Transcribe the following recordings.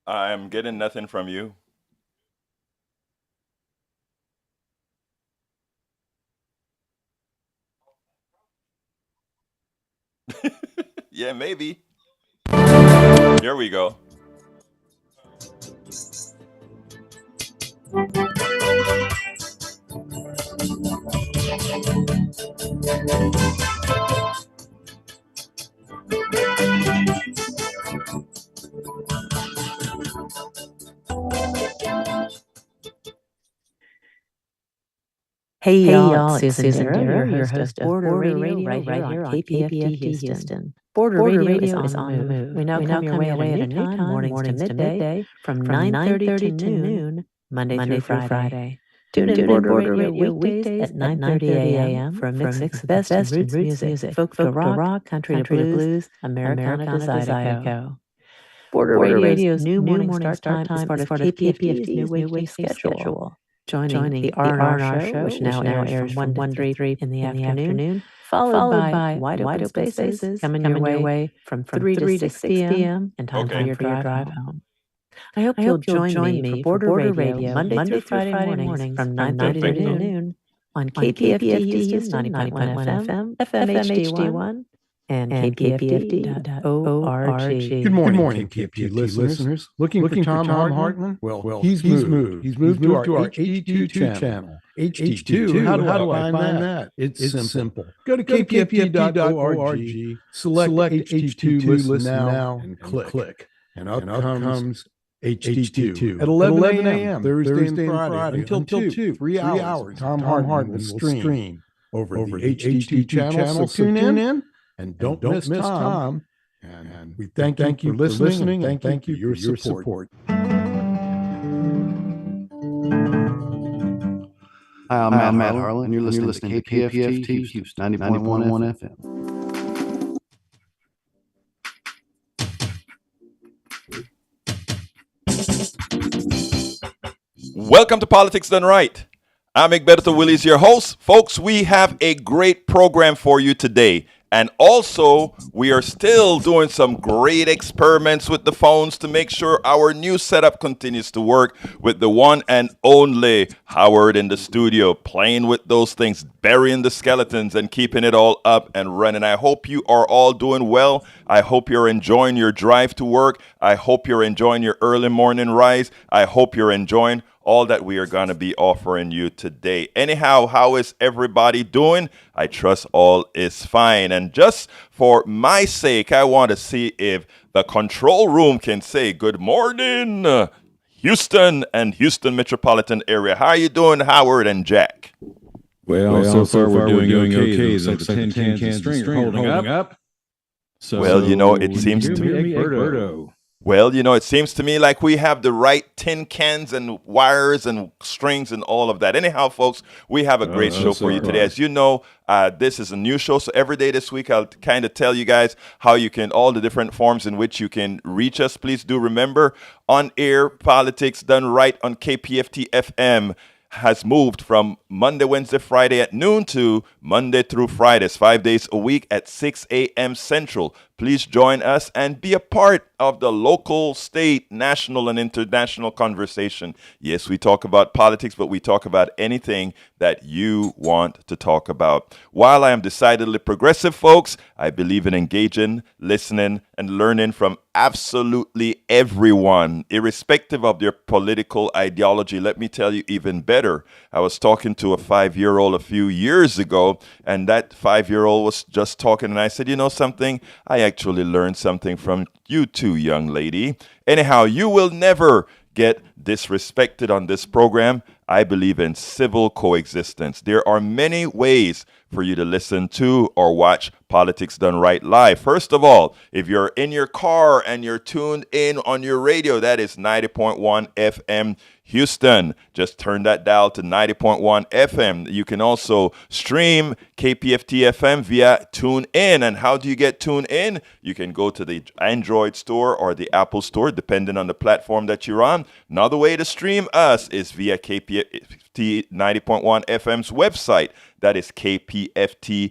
I'm getting nothing from you. Yeah, maybe. Here we go. Hey y'all, it's Susan Darrow, your host of Border Radio right here on KPFT Houston. Border Radio is on the move. We now come your way at a new time, mornings to midday, from 9:30 to noon, Monday through Friday. Tune in Border Radio weekdays at 9:30 a.m. for a mix of the best and roots music, folk to rock, country to blues, Americana to Zydeco. Border Radio's new morning start time is part of KPFT's new weekday schedule. Joining the R&R show, which now airs from 1 to 3 in the afternoon, followed by Wide Open Spaces, coming your way from 3 to 6 p.m. and time for Okay. your drive home. I hope you'll join me for Border Radio Monday through Friday mornings from 9:30 to noon on KPFT Houston 90.1 FM, FMHD1, and KPFT.org. Good morning, KPFT listeners. Looking for Tom Hartman? Well, he's moved. He's moved to our HD2 channel. HD2? How do I find that? It's simple. Go to kpft.org, select HD2 Listen Now, and click. And up comes HD2 at 11 a.m. Thursday and Friday until 2, 3 hours. Tom Hartman will stream over the HD2 channel. So tune in. And don't miss Tom. And we thank you for listening and thank you for your support. Hi, I'm Matt Harlan, and you're listening to KPFT Houston 90.1 FM. Welcome to Politics Done Right. I'm Egberto Willies, your host. Folks, we have a great program for you today. And also, we are still doing some great experiments with the phones to make sure our new setup continues to work with the one and only Howard in the studio, playing with those things, burying the skeletons and keeping it all up and running. I hope you are all doing well. I hope you're enjoying your drive to work. I hope you're enjoying your early morning rise. I hope you're enjoying all that we are going to be offering you today. Anyhow, how is everybody doing? I trust all is fine. And just for my sake, I want to see if the control room can say good morning, Houston and Houston metropolitan area. How are you doing, Howard and Jack? Well, so far we're doing okay. It's like 10 cans of string holding up. So, well, you know, it seems to me, Egberto. Well, you know, it seems to me like we have the right tin cans and wires and strings and all of that. Anyhow, folks, we have a great show for you today. As you know, this is a new show. So every day this week, I'll kind of tell you guys how you can, all the different forms in which you can reach us. Please do remember, on air politics done right on KPFT FM has moved from Monday, Wednesday, Friday at noon to Monday through Fridays, 5 days a week at 6 a.m. Central. Please join us and be a part of the local, state, national, and international conversation. Yes, we talk about politics, but we talk about anything that you want to talk about. While I am decidedly progressive, folks, I believe in engaging, listening, and learning from absolutely everyone, irrespective of their political ideology. Let me tell you even better. I was talking to a 5-year-old a few years ago, and that 5-year-old was just talking, and I said, you know something? I actually learned something from you too, young lady. Anyhow, you will never get disrespected on this program. I believe in civil coexistence. There are many ways for you to listen to or watch Politics Done Right live. First of all, if you're in your car and you're tuned in on your radio, that is 90.1 FM Houston. Just turn that dial to 90.1 FM. You can also stream KPFT FM via TuneIn. And how do you get TuneIn? You can go to the Android store or the Apple store, depending on the platform that you're on. Another way to stream us is via KPFT 90.1 FM's website, That is kpft.org.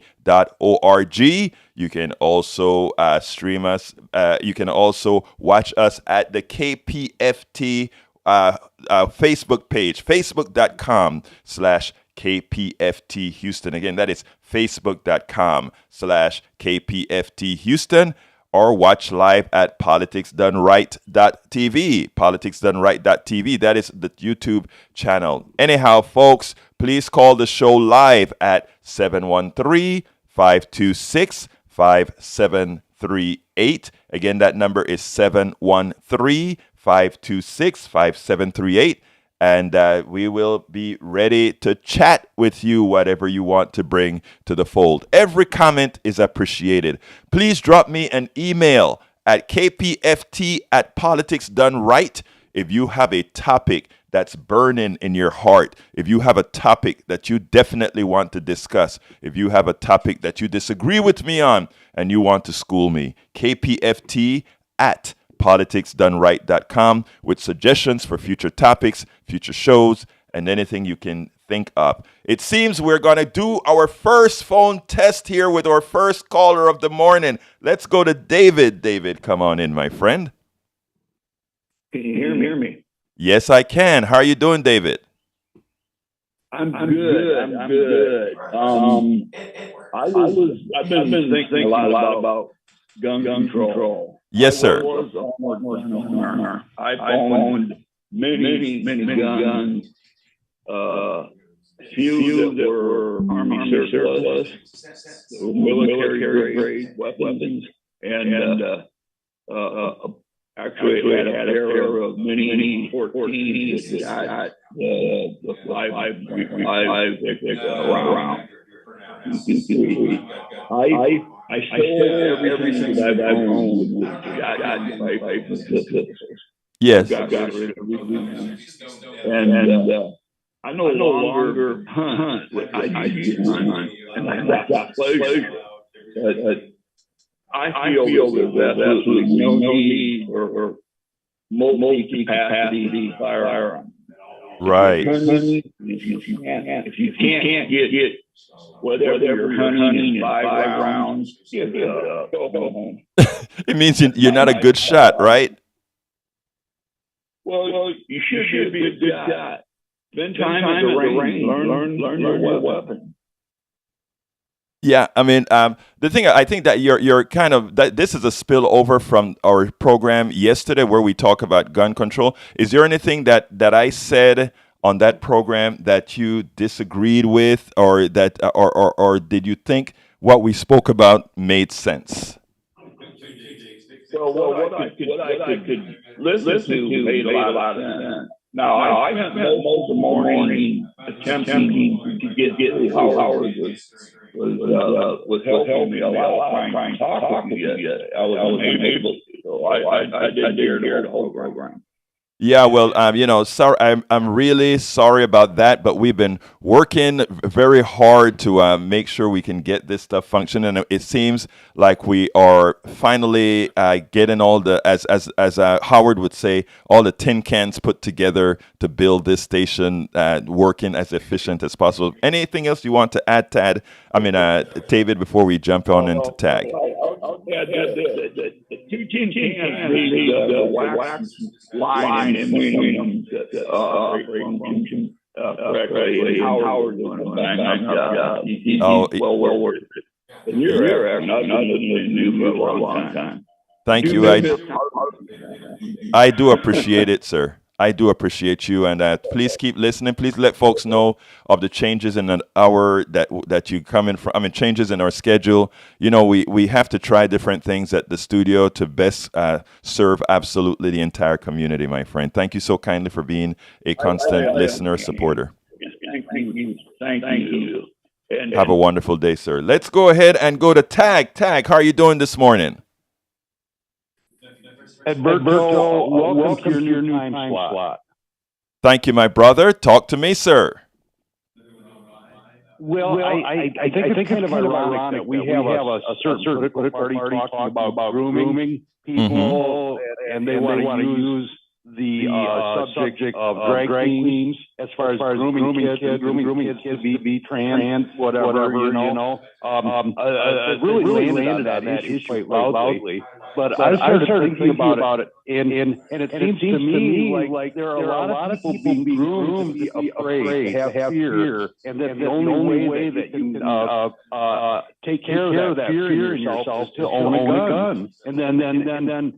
You can also stream us. You can also watch us at the KPFT Facebook page, facebook.com/KPFT Houston. Again, that is facebook.com/KPFT Houston, or watch live at politicsdoneright.tv. Politicsdoneright.tv. That is the YouTube channel. Anyhow, folks, please call the show live at 713-526-5738. Again, that number is 713-526-5738. And we will be ready to chat with you, whatever you want to bring to the fold. Every comment is appreciated. Please drop me an email at kpft@politicsdoneright if you have a topic that's burning in your heart, if you have a topic that you definitely want to discuss, if you have a topic that you disagree with me on and you want to school me, kpft@politicsdoneright.com with suggestions for future topics, future shows, and anything you can think of. It seems we're going to do our first phone test here with our first caller of the morning. Let's go to David. David, come on in, my friend. Can you hear me? Yes, I can. How are you doing, David? I'm good. I'm good. I've been thinking a lot about gun control. Yes, sir. I owned many guns. Few that were Army surplus, military grade weapons, and actually had a pair of mini 14s that got the five round. I stole everything that I've owned with Yes. got rid of everything. And I no longer hunt. I used to hunt, and I got pleasure. But I feel that there's absolutely no need for multi-capacity firearm. Right. If you can't get whatever you're hunting in 5 rounds, give it up. Go home. It means you're not a good shot, right? Well, you should be a good shot. Spend time at the range. Learn your weapon. Yeah, I mean, the thing I think that you're kind of that this is a spillover from our program yesterday where we talk about gun control. Is there anything that I said on that program that you disagreed with, or that or did you think what we spoke about made sense? Well, what I could listen to made a lot of sense. Now I spent most of the morning attempting to get Howard was helping me a lot, trying to talk with me. I was unable to, so I did the whole program. Yeah, well, sorry, I'm really sorry about that, but we've been working very hard to make sure we can get this stuff functioning, and it seems like we are finally getting all the, as Howard would say, all the tin cans put together to build this station working as efficient as possible. Anything else you want to add, Tad? David, before we jump on into Tag. The two tin cans need the wax line in between them to operate function correctly. Howard doing a bang job. He's well worth it. And you're actually not new for a long time. Thank you. I do appreciate it, sir. I do appreciate you, and please keep listening. Please let folks know of the changes in an hour that you come in from. Changes in our schedule. We have to try different things at the studio to best serve absolutely the entire community, my friend. Thank you so kindly for being a constant listener, supporter. Thank you. And have a wonderful day, sir. Let's go ahead and go to Tag. Tag, how are you doing this morning? Edberto, welcome to your new time slot. Thank you, my brother. Talk to me, sir. Well, I think it's kind of ironic that we have a certain political party talking about grooming people, and they want to use the subject of drag queens, as far as grooming kids to be trans, whatever, really landed on that issue quite loudly. But I started thinking about it, and it seems to me like there are a lot of people being groomed to be afraid, to have fear, and that the only way that you can take care of that fear in yourself is to own a gun. And then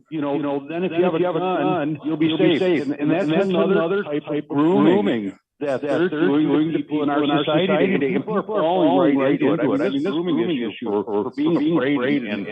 if you have a gun, you'll be safe. And that's another type of grooming that they're doing to people in our society. People are falling right into it. I mean, this grooming issue for being afraid, and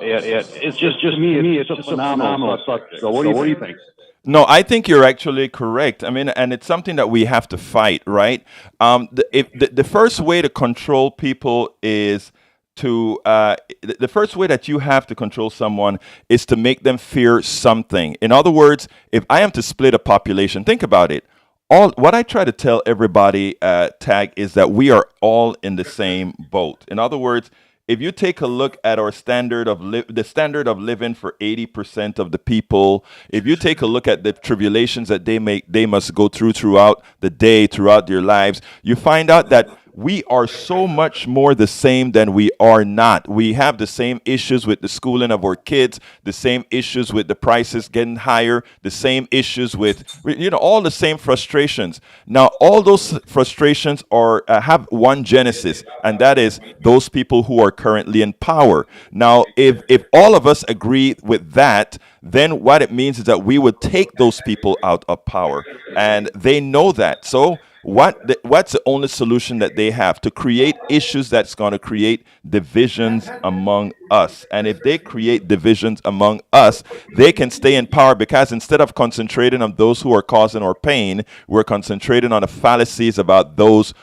it's just me. It's a phenomenal subject. So what do you think? No, I think you're actually correct. I mean, and it's something that we have to fight, right? The first way to control people is the first way that you have to control someone is to make them fear something. In other words, if I am to split a population, think about it. What I try to tell everybody, Tag, is that we are all in the same boat. In other words, if you take a look at our standard of the standard of living for 80% of the people, if you take a look at the tribulations that they must go throughout the day, throughout their lives, you find out that we are so much more the same than we are not. We have the same issues with the schooling of our kids, the same issues with the prices getting higher, the same issues with, all the same frustrations. Now, all those frustrations have one genesis, and that is those people who are currently in power. Now, if all of us agree with that, then what it means is that we would take those people out of power, and they know that. So what's the only solution that they have? To create issues that's going to create divisions among us. And if they create divisions among us, they can stay in power, because instead of concentrating on those who are causing our pain, we're concentrating on the fallacies about those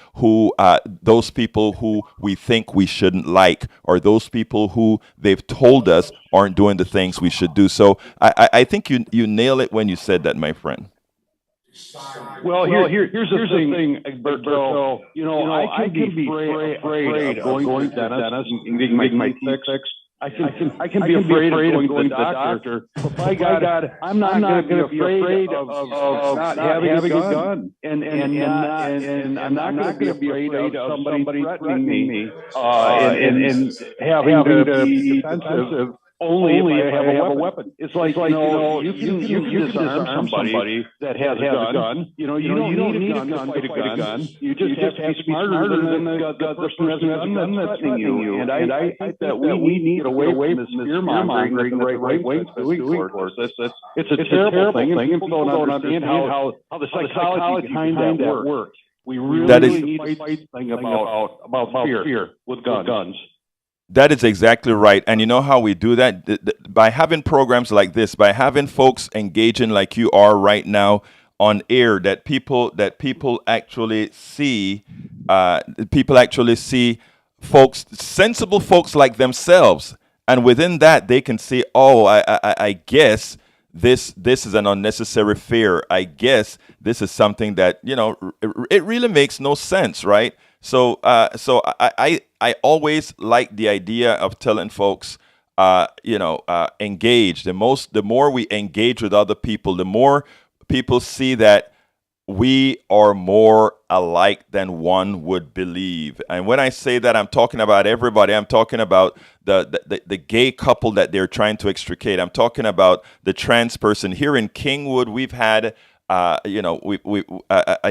people who we think we shouldn't like, or those people who they've told us aren't doing the things we should do. So I think you nail it when you said that, my friend. Well, here's the thing, Alberto. I can be afraid of going to the dentist and getting my teeth fixed. I can be afraid of going to the doctor. But by God, I'm not going to be afraid of not having a gun, and I'm not going to be afraid of somebody threatening me, and having to be defensive. Only if I have a weapon. It's like you can disarm somebody that has a gun. You don't need a gun to fight a gun. You just have to be smarter than the person who has a gun that's threatening you. And I think that we need to get away from this fear mongering that the right wing is doing for us. It's a terrible thing, and people don't understand how the psychology behind that works. We really need to fight something about fear with guns. That is exactly right. And you know how we do that? By having programs like this, by having folks engaging like you are right now on air, that people actually see, folks, sensible folks like themselves. And within that, they can see, I guess this is an unnecessary fear. I guess this is something that, it really makes no sense, right? So I always like the idea of telling folks, engage. The more we engage with other people, the more people see that we are more alike than one would believe. And when I say that, I'm talking about everybody. I'm talking about the gay couple that they're trying to extricate. I'm talking about the trans person. Here in Kingwood, we've had I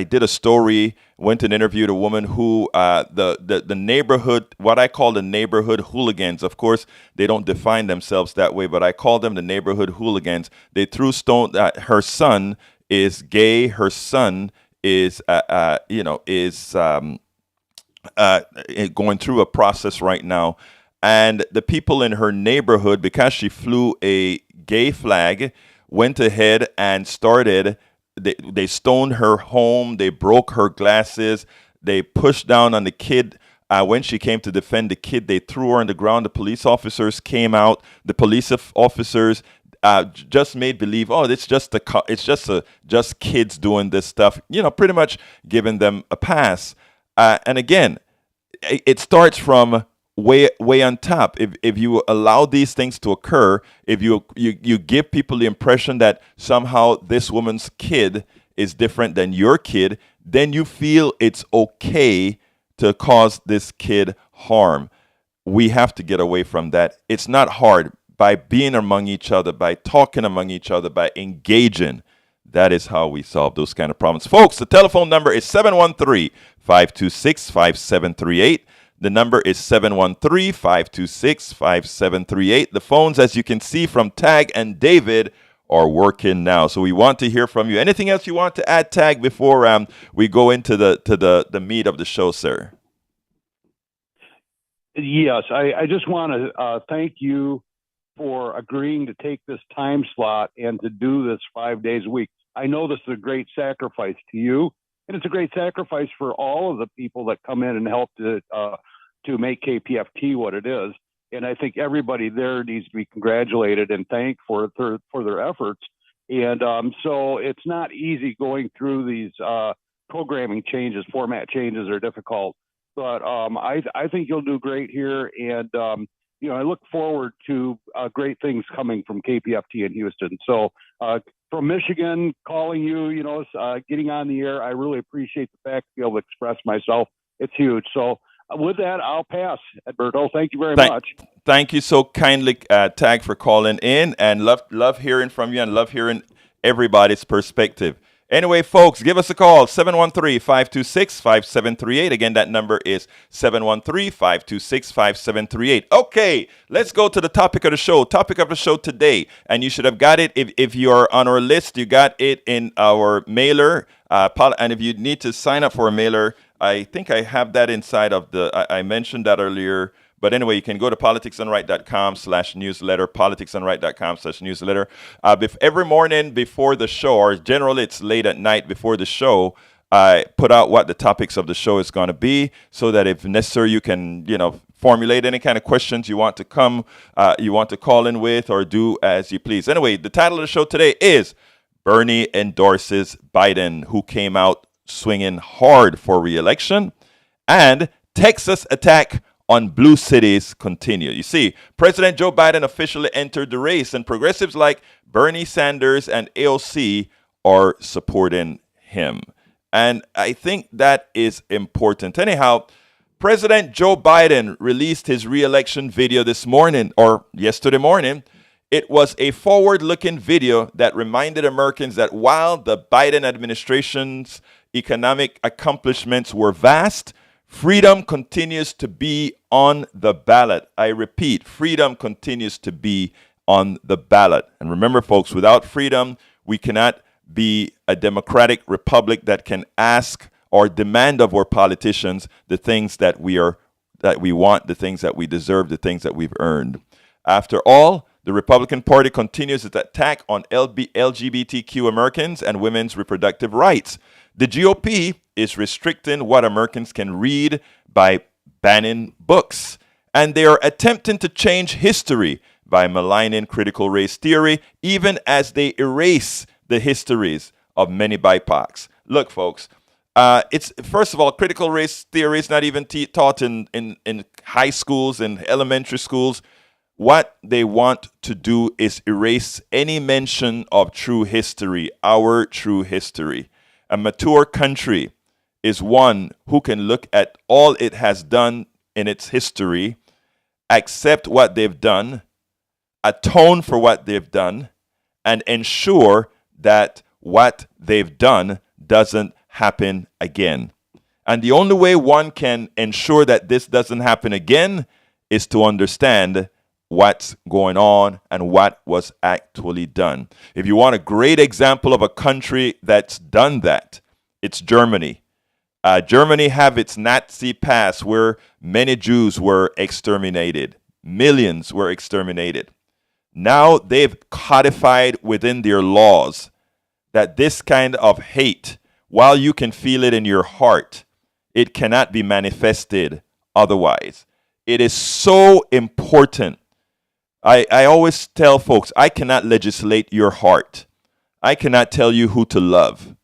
did a story, went and interviewed a woman who the neighborhood, what I call the neighborhood hooligans. Of course, they don't define themselves that way, but I call them the neighborhood hooligans. They threw stone. Her son is gay. Her son is going through a process right now, and the people in her neighborhood, because she flew a gay flag, went ahead and started. They stoned her home. They broke her glasses. They pushed down on the kid. When she came to defend the kid, they threw her on the ground. The police officers came out. The police officers just made believe, it's just kids doing this stuff. Pretty much giving them a pass. And again, it starts from way on top. If you allow these things to occur, if you give people the impression that somehow this woman's kid is different than your kid, then you feel it's okay to cause this kid harm. We have to get away from that. It's not hard. By being among each other, by talking among each other, by engaging, that is how we solve those kind of problems. Folks, the telephone number is 713-526-5738. The number is 713-526-5738. The phones, as you can see from Tag and David, are working now. So we want to hear from you. Anything else you want to add, Tag, before we go into the meat of the show, sir? Yes, I just want to thank you for agreeing to take this time slot and to do this 5 days a week. I know this is a great sacrifice to you, and it's a great sacrifice for all of the people that come in and help to make KPFT what it is. And I think everybody there needs to be congratulated and thanked for their efforts. And so it's not easy going through these programming changes. Format changes are difficult, but I think you'll do great here. And I look forward to great things coming from KPFT in Houston. So from Michigan, calling you, getting on the air, I really appreciate the fact to be able to express myself. It's huge. So with that, I'll pass, Alberto. Thank you very much. Thank you so kindly, Tag, for calling in, and love hearing from you and love hearing everybody's perspective. Anyway, folks, give us a call, 713-526-5738. Again, that number is 713-526-5738. Okay, let's go to the topic of the show. Topic of the show today, and you should have got it. If you're on our list, you got it in our mailer. And if you need to sign up for a mailer, I think I have that inside of I mentioned that earlier. But anyway, you can go to politicsandright.com/newsletter, politicsandright.com/newsletter. Every morning before the show, or generally it's late at night before the show, I put out what the topics of the show is going to be, so that if necessary, you can, formulate any kind of questions you want to call in with, or do as you please. Anyway, the title of the show today is Bernie Endorses Biden, who came out swinging hard for re-election, and Texas attack on blue cities continue. You see, President Joe Biden officially entered the race, and progressives like Bernie Sanders and AOC are supporting him. And I think that is important. Anyhow, President Joe Biden released his re-election video this morning, or yesterday morning. It was a forward-looking video that reminded Americans that while the Biden administration's economic accomplishments were vast, freedom continues to be on the ballot. I repeat, freedom continues to be on the ballot. And remember, folks, without freedom, we cannot be a democratic republic that can ask or demand of our politicians the things that we want, the things that we deserve, the things that we've earned. After all, the Republican Party continues its attack on LGBTQ Americans and women's reproductive rights. The GOP is restricting what Americans can read by banning books. And they are attempting to change history by maligning critical race theory, even as they erase the histories of many BIPOCs. Look, folks, it's first of all, critical race theory is not even taught in high schools and elementary schools. What they want to do is erase any mention of true history, our true history. A mature country is one who can look at all it has done in its history, accept what they've done, atone for what they've done, and ensure that what they've done doesn't happen again. And the only way one can ensure that this doesn't happen again is to understand what's going on and what was actually done. If you want a great example of a country that's done that, it's Germany. Germany have its Nazi past where many Jews were exterminated. Millions were exterminated. Now they've codified within their laws that this kind of hate, while you can feel it in your heart, it cannot be manifested otherwise. It is so important. I always tell folks, I cannot legislate your heart. I cannot tell you who to love.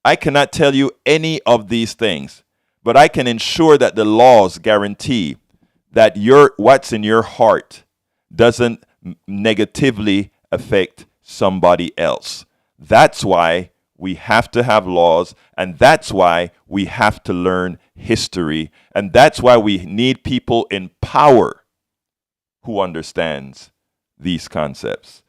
I cannot tell you any of these things, but I can ensure that the laws guarantee that what's in your heart doesn't negatively affect somebody else. That's why we have to have laws, and that's why we have to learn history, and that's why we need people in power who understands these concepts.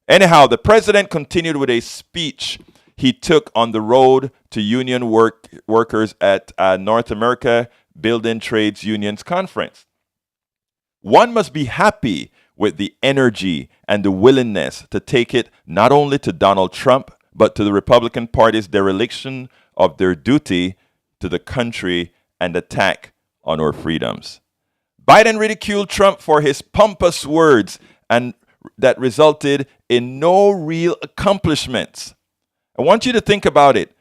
Anyhow, the president continued with a speech he took on the road to union workers at North America Building Trades Unions Conference. One must be happy with the energy and the willingness to take it not only to Donald Trump, but to the Republican Party's dereliction of their duty to the country and attack on our freedoms. Biden ridiculed Trump for his pompous words and that resulted in no real accomplishments. I want you to think about it.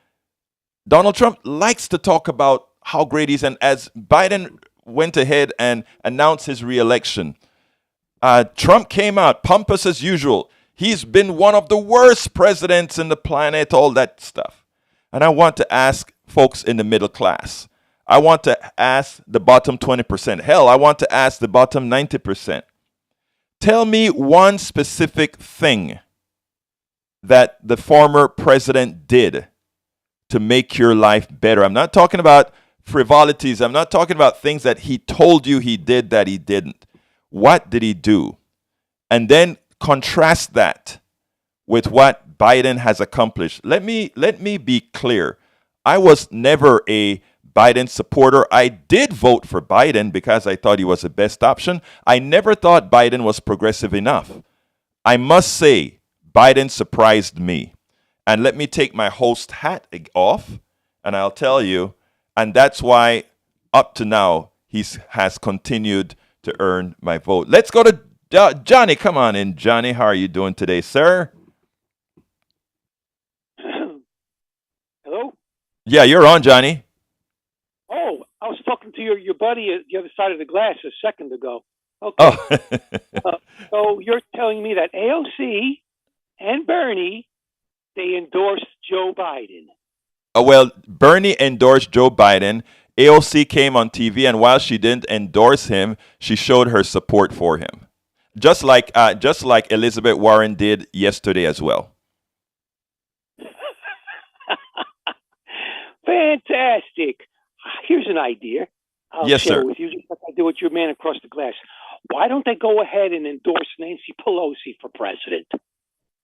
Donald Trump likes to talk about how great he is, and as Biden went ahead and announced his reelection, Trump came out pompous as usual. He's been one of the worst presidents in the planet, all that stuff. And I want to ask folks in the middle class. I want to ask the bottom 20%. Hell, I want to ask the bottom 90%. Tell me one specific thing that the former president did to make your life better. I'm not talking about frivolities. I'm not talking about things that he told you he did that he didn't. What did he do? And then contrast that with what Biden has accomplished. Let me be clear. I was never a Biden supporter. I did vote for Biden because I thought he was the best option. I never thought Biden was progressive enough. I must say, Biden surprised me. And let me take my host hat off, and I'll tell you, and that's why up to now he has continued to earn my vote. Let's go to Johnny. Come on in, Johnny. How are you doing today, sir? Hello? Yeah, you're on, Johnny. Oh, I was talking to your buddy at the other side of the glass a second ago. Okay. Oh. So you're telling me that AOC and Bernie, they endorsed Joe Biden. Well, Bernie endorsed Joe Biden. AOC came on TV, and while she didn't endorse him, she showed her support for him, just like Elizabeth Warren did yesterday as well. Fantastic. Here's an idea. I'll Yes, share sir. it with you, just like I did with your man across the glass. Why don't they go ahead and endorse Nancy Pelosi for president?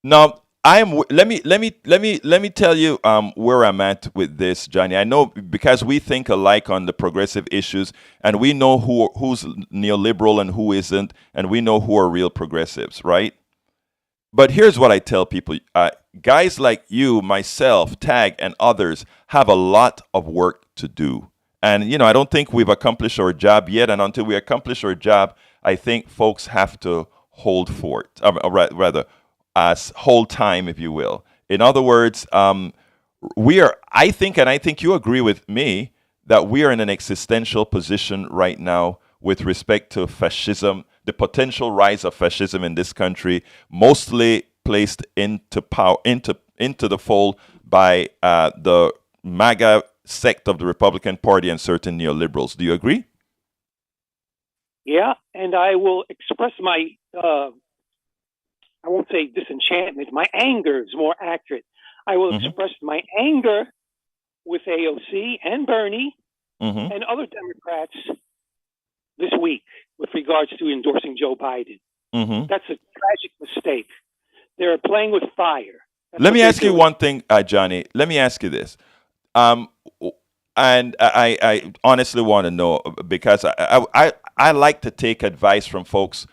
Now, let me tell you where I'm at with this, Johnny. I know because we think alike on the progressive issues, and we know who's neoliberal and who isn't, and we know who are real progressives, right? But here's what I tell people. Guys like you, myself, Tag, and others have a lot of work to do. And, I don't think we've accomplished our job yet. And until we accomplish our job, I think folks have to hold fort, rather, hold time, if you will. In other words, I think you agree with me that we are in an existential position right now with respect to fascism, the potential rise of fascism in this country, mostly placed into power, into the fold by the MAGA sect of the Republican Party and certain neoliberals. Do you agree? Yeah, and I will express my, I won't say disenchantment, my anger is more accurate. I will express my anger with AOC and Bernie and other Democrats this week with regards to endorsing Joe Biden. That's a tragic mistake. They're playing with fire. Let me ask you one thing, Johnny. Let me ask you this. And I honestly want to know, because I like to take advice from folks.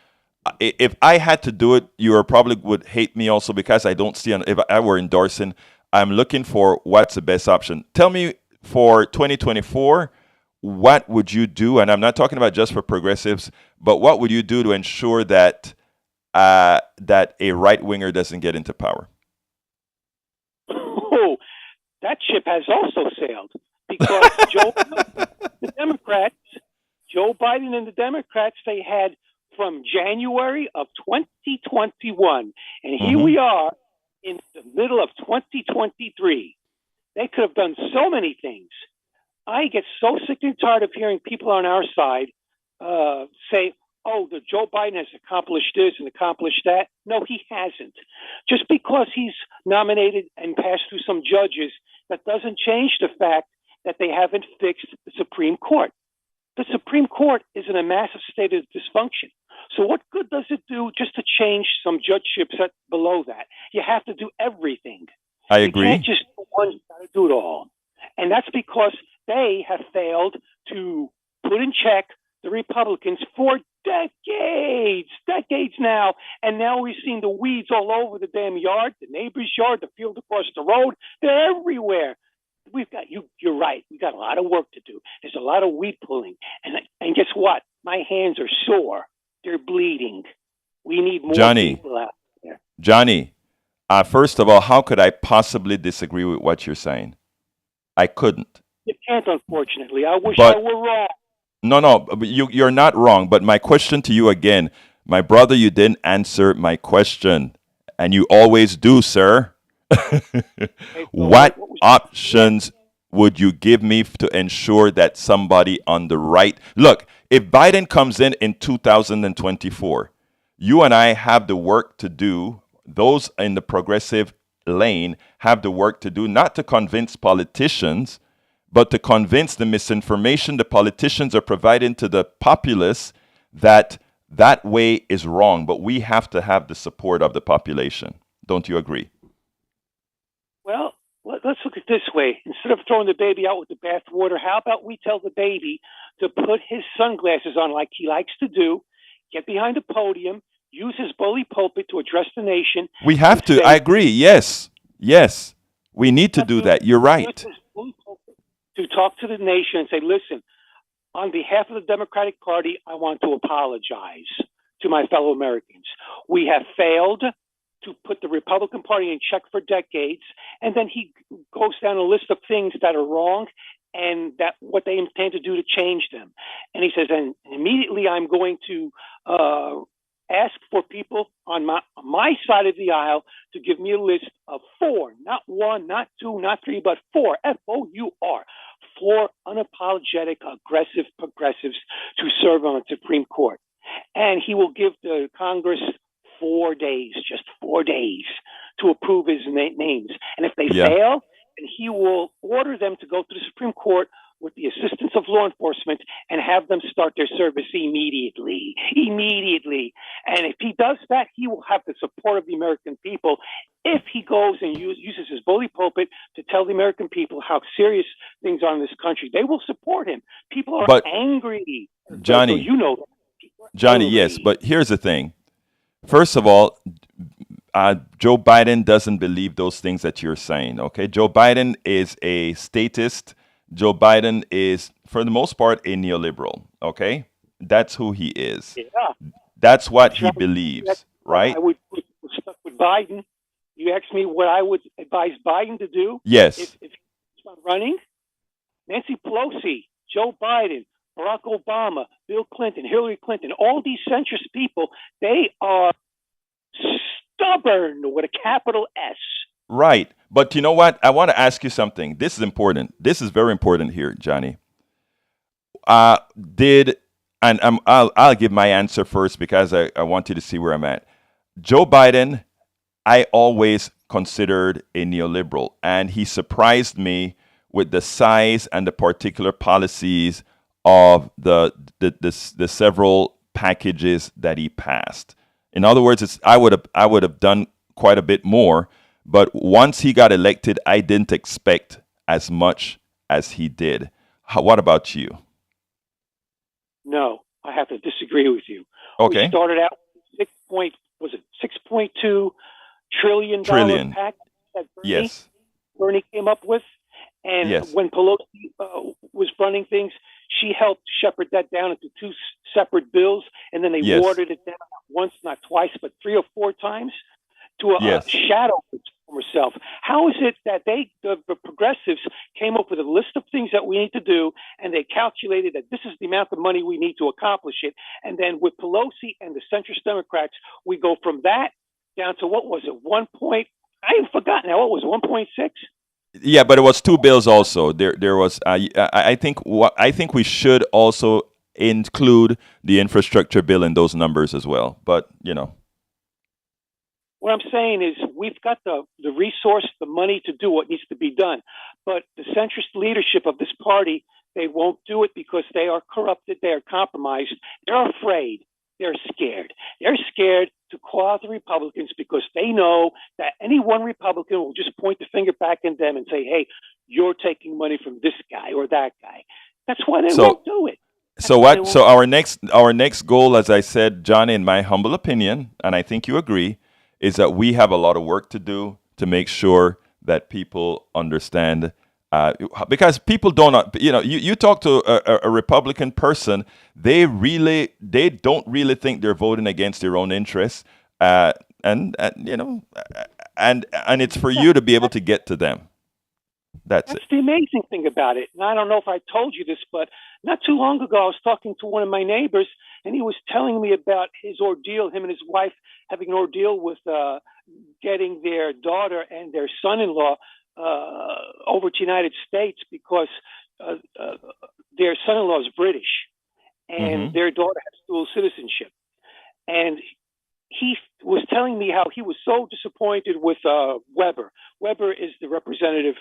If I had to do it, you probably would hate me also, because I don't see, if I were endorsing, I'm looking for what's the best option. Tell me, for 2024, what would you do? And I'm not talking about just for progressives, but what would you do to ensure that that a right-winger doesn't get into power? Oh, that ship has also sailed, because Joe Biden and the Democrats, they had from January of 2021, and here we are in the middle of 2023. They could have done so many things. I get so sick and tired of hearing people on our side say, oh, the Joe Biden has accomplished this and accomplished that. No, he hasn't. Just because he's nominated and passed through some judges, that doesn't change the fact that they haven't fixed the Supreme Court. The Supreme Court is in a massive state of dysfunction. So what good does it do just to change some judgeships below that? You have to do everything. I agree. You can't just do one, you got to do it all. And that's because they have failed to put in check the Republicans for decades now. And now we've seen the weeds all over the damn yard, the neighbor's yard, the field across the road. They're everywhere. We've got you're right. We've got a lot of work to do. There's a lot of weed pulling. And guess what? My hands are sore. They're bleeding. We need more people out there. Johnny, first of all, how could I possibly disagree with what you're saying? I couldn't. You can't, unfortunately. I wish I were wrong. No, you're not wrong. But my question to you again, my brother, you didn't answer my question. And you always do, sir. What options would you give me to ensure that somebody on the right... Look, if Biden comes in 2024, you and I have the work to do. Those in the progressive lane have the work to do, not to convince politicians, but to convince the misinformation the politicians are providing to the populace that way is wrong. But we have to have the support of the population. Don't you agree? Well, let's look at it this way. Instead of throwing the baby out with the bathwater, how about we tell the baby to put his sunglasses on like he likes to do, get behind a podium, use his bully pulpit to address the nation. We have to. I agree. Yes. We need to do that. You're right. To talk to the nation and say, listen, on behalf of the Democratic Party, I want to apologize to my fellow Americans. We have failed to put the Republican Party in check for decades. And then he goes down a list of things that are wrong and that what they intend to do to change them. And he says, and immediately I'm going to ask for people on my side of the aisle to give me a list of 4, not 1, not 2, not 3, but 4, F-O-U-R, 4 unapologetic, aggressive progressives to serve on the Supreme Court. And he will give the Congress 4 days, just 4 days, to approve his names. And if they fail, then he will order them to go to the Supreme Court with the assistance of law enforcement and have them start their service immediately. And if he does that, he will have the support of the American people. If he goes and uses his bully pulpit to tell the American people how serious things are in this country, they will support him. People are angry. Johnny, so Johnny, yes, but here's the thing. First of all, Joe Biden doesn't believe those things that you're saying, okay? Joe Biden is a statist. Joe Biden is, for the most part, a neoliberal, okay? That's who he is. Yeah. That's what he believes, right? I would stuck with Biden. You asked me what I would advise Biden to do. Yes. If he's not running, Nancy Pelosi, Joe Biden, Barack Obama, Bill Clinton, Hillary Clinton, all these centrist people, they are stubborn with a capital S. Right. But you know what? I want to ask you something. This is important. This is very important here, Johnny. I'll give my answer first because I want you to see where I'm at. Joe Biden, I always considered a neoliberal, and he surprised me with the size and the particular policies of the several packages that he passed. In other words, I would have done quite a bit more, but once he got elected, I didn't expect as much as he did. What about you? No, I have to disagree with you. Okay. We started out with $6.2 trillion package that Bernie came up with. And when Pelosi was running things, she helped shepherd that down into 2 separate bills, and then they watered it down not once, not twice, but 3 or 4 times to a shadow from herself. How is it that the progressives came up with a list of things that we need to do, and they calculated that this is the amount of money we need to accomplish it, and then with Pelosi and the centrist Democrats, we go from that down to what was it, I've forgotten now, what was it, 1.6? Yeah, but it was 2 bills also. There was. I think we should also include the infrastructure bill in those numbers as well. But, you know. What I'm saying is we've got the resource, the money to do what needs to be done. But the centrist leadership of this party, they won't do it because they are corrupted, they are compromised, they're afraid, they're scared. They're scared to call out the Republicans because they know that any one Republican will just point the finger back at them and say, hey, you're taking money from this guy or that guy. That's why they won't do it. So our next goal, as I said, John, in my humble opinion, and I think you agree, is that we have a lot of work to do to make sure that people understand, because people don't, you talk to a Republican person, they don't really think they're voting against their own interests, and it's for you to be able to get to them. That's the amazing thing about it. And I don't know if I told you this, but not too long ago, I was talking to one of my neighbors, and he was telling me about his ordeal, him and his wife having an ordeal with getting their daughter and their son-in-law over to the United States because their son-in-law is British, and their daughter has dual citizenship. And he was telling me how he was so disappointed with Weber. Weber is the representative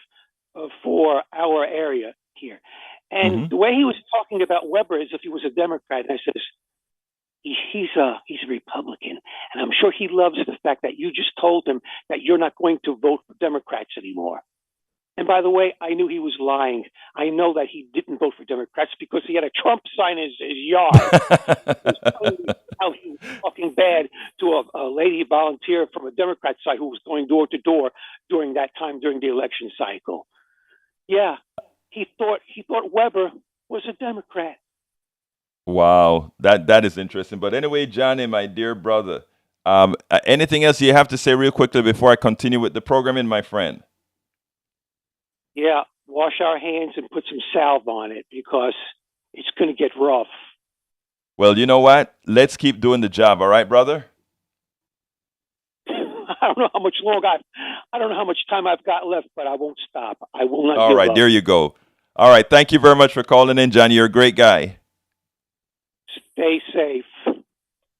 for our area here. And the way he was talking about Weber is if he was a Democrat. And I said, he's a Republican. And I'm sure he loves the fact that you just told him that you're not going to vote for Democrats anymore. And by the way, I knew he was lying. I know that he didn't vote for Democrats because he had a Trump sign in his yard. He was telling me how he was talking bad to a lady volunteer from a Democrat side who was going door to door during that time, during the election cycle. Yeah, he thought Weber was a Democrat. Wow, that is interesting. But anyway, Johnny, my dear brother, anything else you have to say real quickly before I continue with the programming, my friend? Yeah, wash our hands and put some salve on it because it's going to get rough. Well, you know what? Let's keep doing the job. All right, brother? I don't know how much longer I don't know how much time I've got left, but I won't stop. I will not. All right, there you go. All right, thank you very much for calling in, Johnny. You're a great guy. Stay safe.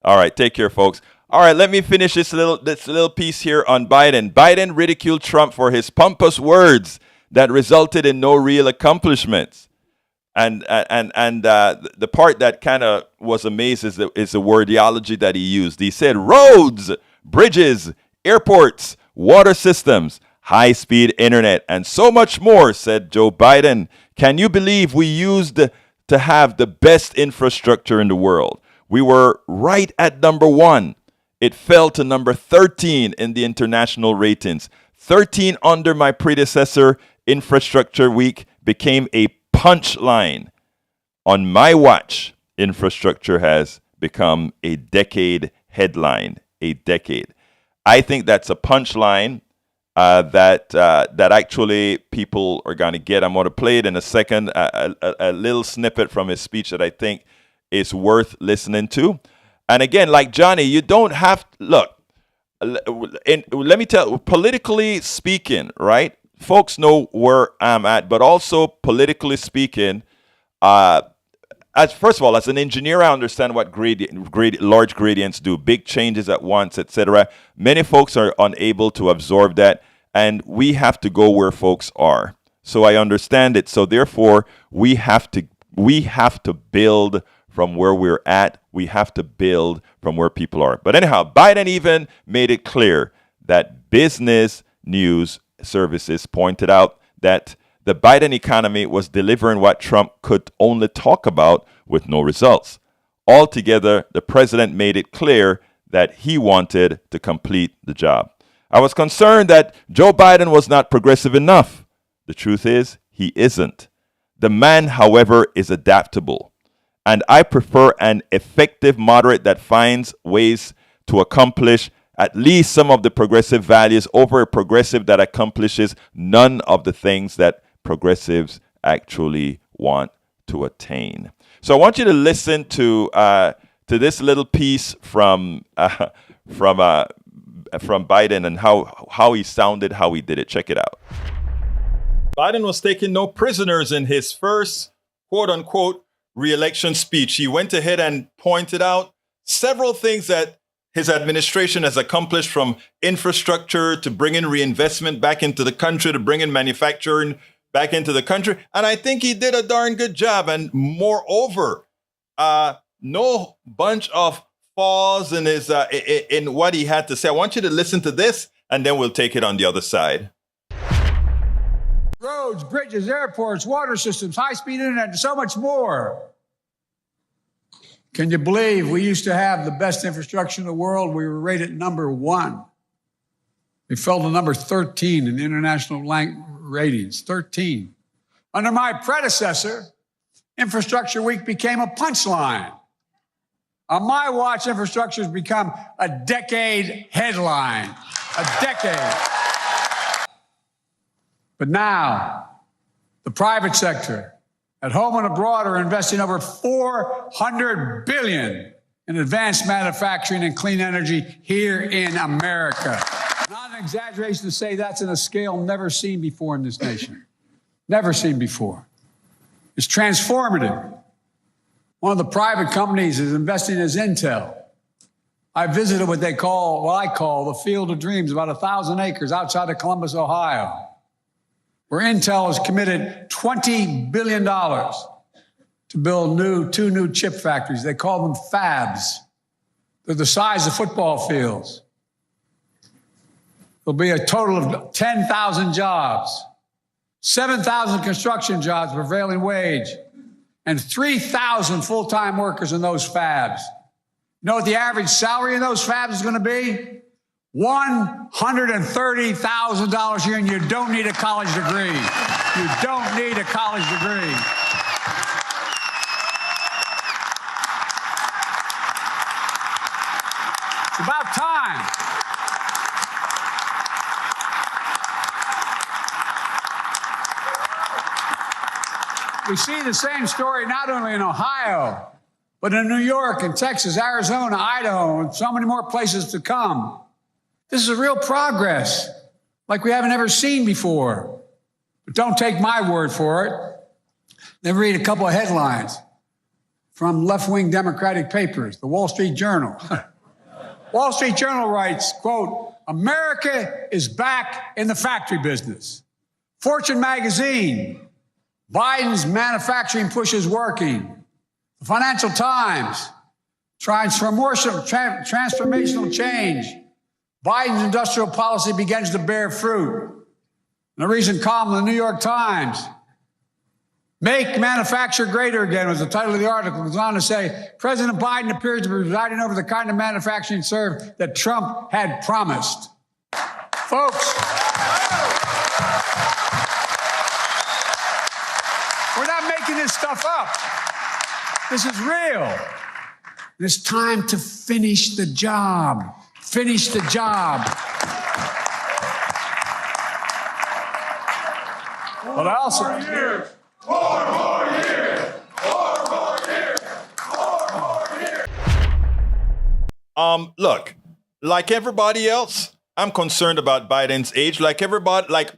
All right, take care, folks. All right, let me finish this little piece here on Biden. Biden ridiculed Trump for his pompous words that resulted in no real accomplishments. And the part that kind of was amazed is the wordiology that he used. He said roads, bridges, airports, water systems, high-speed internet, and so much more, said Joe Biden. Can you believe we used to have the best infrastructure in the world? We were right at number 1. It fell to number 13 in the international ratings. 13 under my predecessor. Infrastructure Week became a punchline. On my watch, infrastructure has become a decade headline. A decade. I think that's a punchline that actually people are going to get. I'm going to play it in a second, a little snippet from his speech that I think is worth listening to. And again, like Johnny, you don't have look. Let me tell you, politically speaking, right? Folks know where I'm at, but also politically speaking, first of all, as an engineer, I understand what large gradients do, big changes at once, etc. Many folks are unable to absorb that, and we have to go where folks are. So I understand it. So therefore, we have to build from where we're at. We have to build from where people are. But anyhow, Biden even made it clear that Business News Services pointed out that the Biden economy was delivering what Trump could only talk about with no results. Altogether, the president made it clear that he wanted to complete the job. I was concerned that Joe Biden was not progressive enough. The truth is, he isn't. The man, however, is adaptable. And I prefer an effective moderate that finds ways to accomplish at least some of the progressive values over a progressive that accomplishes none of the things that progressives actually want to attain. So I want you to listen to this little piece from Biden and how he sounded, how he did it. Check it out. Biden was taking no prisoners in his first, quote unquote, re-election speech, he went ahead and pointed out several things that his administration has accomplished, from infrastructure to bringing reinvestment back into the country, to bringing manufacturing back into the country. And I think he did a darn good job. And moreover, no bunch of flaws in his in what he had to say. I want you to listen to this, and then we'll take it on the other side. Roads, bridges, airports, water systems, high-speed internet, and so much more. Can you believe we used to have the best infrastructure in the world? We were rated number 1. We fell to number 13 in international ratings, 13. Under my predecessor, Infrastructure Week became a punchline. On my watch, infrastructure has become a decade headline. A decade. But now, the private sector, at home and abroad, are investing over $400 billion in advanced manufacturing and clean energy here in America. Not an exaggeration to say that's in a scale never seen before in this nation. Never seen before. It's transformative. One of the private companies is investing as Intel. I visited what I call the Field of Dreams, about 1,000 acres outside of Columbus, Ohio, where Intel has committed $20 billion to build two new chip factories. They call them fabs. They're the size of football fields. There'll be a total of 10,000 jobs, 7,000 construction jobs, prevailing wage, and 3,000 full-time workers in those fabs. You know what the average salary in those fabs is going to be? $130,000 a year, and you don't need a college degree. You don't need a college degree. It's about time. We see the same story not only in Ohio, but in New York and Texas, Arizona, Idaho, and so many more places to come. This is a real progress like we haven't ever seen before. But don't take my word for it. Let me read a couple of headlines from left-wing Democratic papers, the Wall Street Journal. Wall Street Journal writes, quote, "America is back in the factory business." Fortune magazine, Biden's manufacturing push is working. The Financial Times, transformational change. Biden's industrial policy begins to bear fruit. In a recent column in the New York Times, "Make Manufacture Greater Again" was the title of the article. It goes on to say, President Biden appears to be presiding over the kind of manufacturing serve that Trump had promised. Folks, we're not making this stuff up. This is real. It's time to finish the job. Finish the job. But I also... Four more years. Look, like everybody else, I'm concerned about Biden's age. Like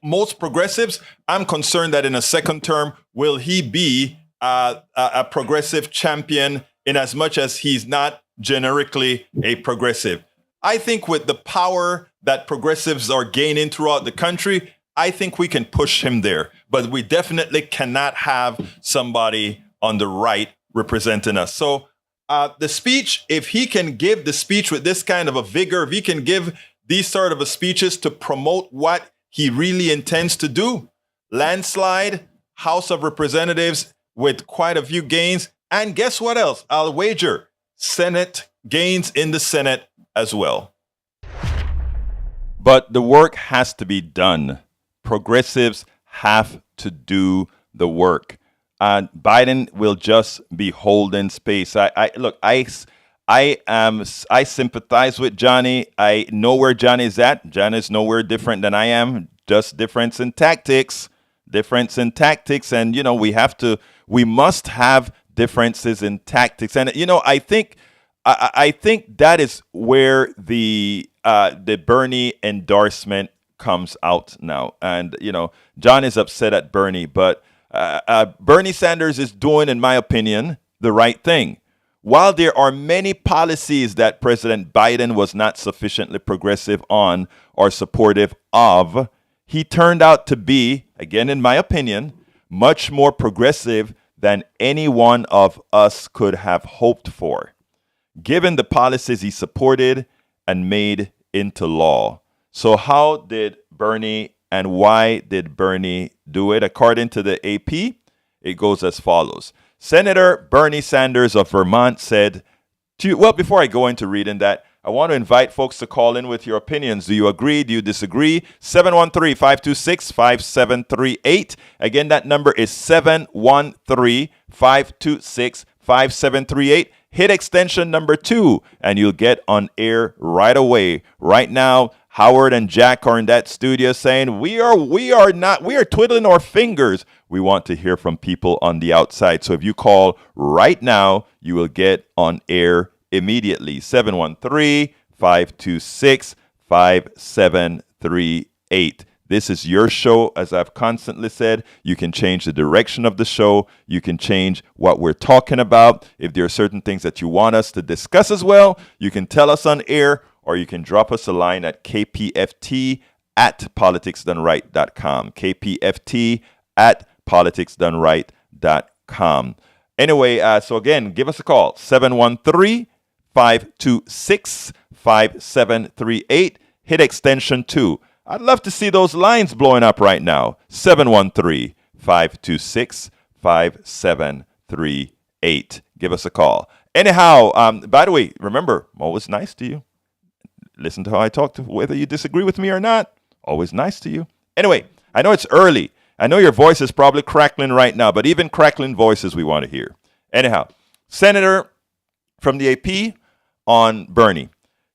most progressives, I'm concerned that in a second term, will he be a progressive champion in as much as he's not generically a progressive. I think with the power that progressives are gaining throughout the country, I think we can push him there. But we definitely cannot have somebody on the right representing us. So the speech, if he can give the speech with this kind of a vigor, if he can give these sort of speeches to promote what he really intends to do, landslide, House of Representatives with quite a few gains. And guess what else? I'll wager Senate gains in the Senate as well. But the work has to be done. Progressives have to do the work. Biden will just be holding space. I sympathize with Johnny. I know where Johnny's at. Johnny's nowhere different than I am. Just difference in tactics. And we must have differences in tactics. And I think that is where the Bernie endorsement comes out now. And John is upset at Bernie, but Bernie Sanders is doing, in my opinion, the right thing. While there are many policies that President Biden was not sufficiently progressive on or supportive of, he turned out to be, again, in my opinion, much more progressive than any one of us could have hoped for, given the policies he supported and made into law. So how did Bernie and why did Bernie do it? According to the AP, it goes as follows. Senator Bernie Sanders of Vermont said, well, before I go into reading that, I want to invite folks to call in with your opinions. Do you agree? Do you disagree? 713-526-5738. Again, that number is 713-526-5738. Hit extension number 2, and you'll get on air right away. Right now, Howard and Jack are in that studio saying, we are twiddling our fingers. We want to hear from people on the outside. So if you call right now, you will get on air immediately. 713-526-5738. This is your show. As I've constantly said, you can change the direction of the show. You can change what we're talking about. If there are certain things that you want us to discuss as well, you can tell us on air, or you can drop us a line at kpft@politicsdoneright.com. kpft@politicsdoneright.com. Anyway, so again, give us a call. 713-526-5738. Hit extension 2. I'd love to see those lines blowing up right now. 713-526-5738. Give us a call. Anyhow, by the way, remember, I'm always nice to you. Listen to how I talk, to whether you disagree with me or not. Always nice to you. Anyway, I know it's early. I know your voice is probably crackling right now, but even crackling voices we want to hear. Anyhow, Senator from the AP on Bernie.